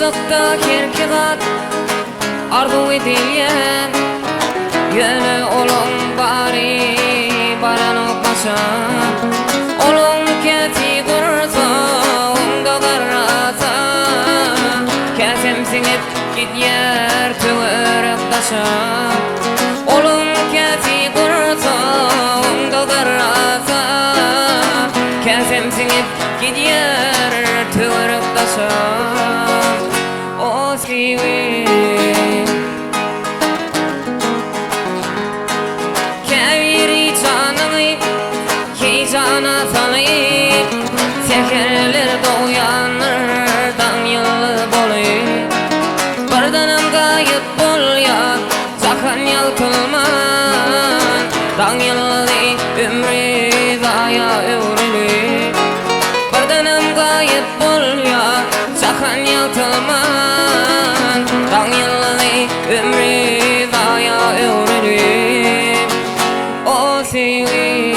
uzakta herkebat arzu edilen yönü olun bari baran okmaşan olun keti kursa onda karrasa kesem sinip gidyer tüvörük taşan olun keti kursa onda karrasa kesem sinip gidyer tüvörük taşan o sivi Cana salayım seferler doğuyanlardan yıl bolayım Bardanım gayet bol ya sakın yaltılman Dan yılı ömrü zaya övreli Bardanım gayet bol ya sakın yaltılman Dan yılı ömrü zaya övreli O sevgi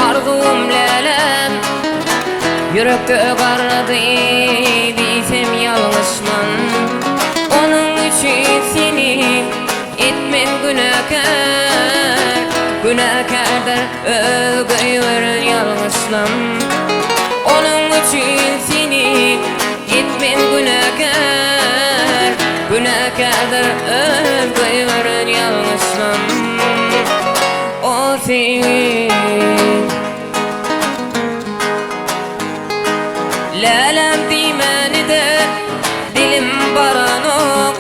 arzum lelem yürekte gardı desem yanlışman onun için seni etmen günahkar günahkardır ögüyür yanlışlam onun için seni etmen günahkar günahkardır ögüyür yanlışlam o seni Lelem dimenide dilim baranok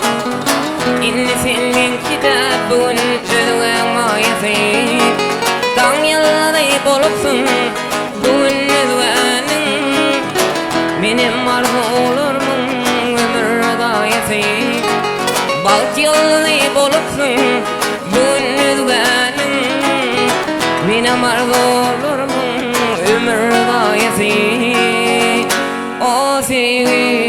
İnni senin kitabın ödüğen mayesi Dan yılladay bolupsun bugün ödüğenin Benim arzu olurmun ömür gayesi Balt yılladay bolupsun bugün ödüğenin Benim arzu olurmun ömür gayesi O sevgi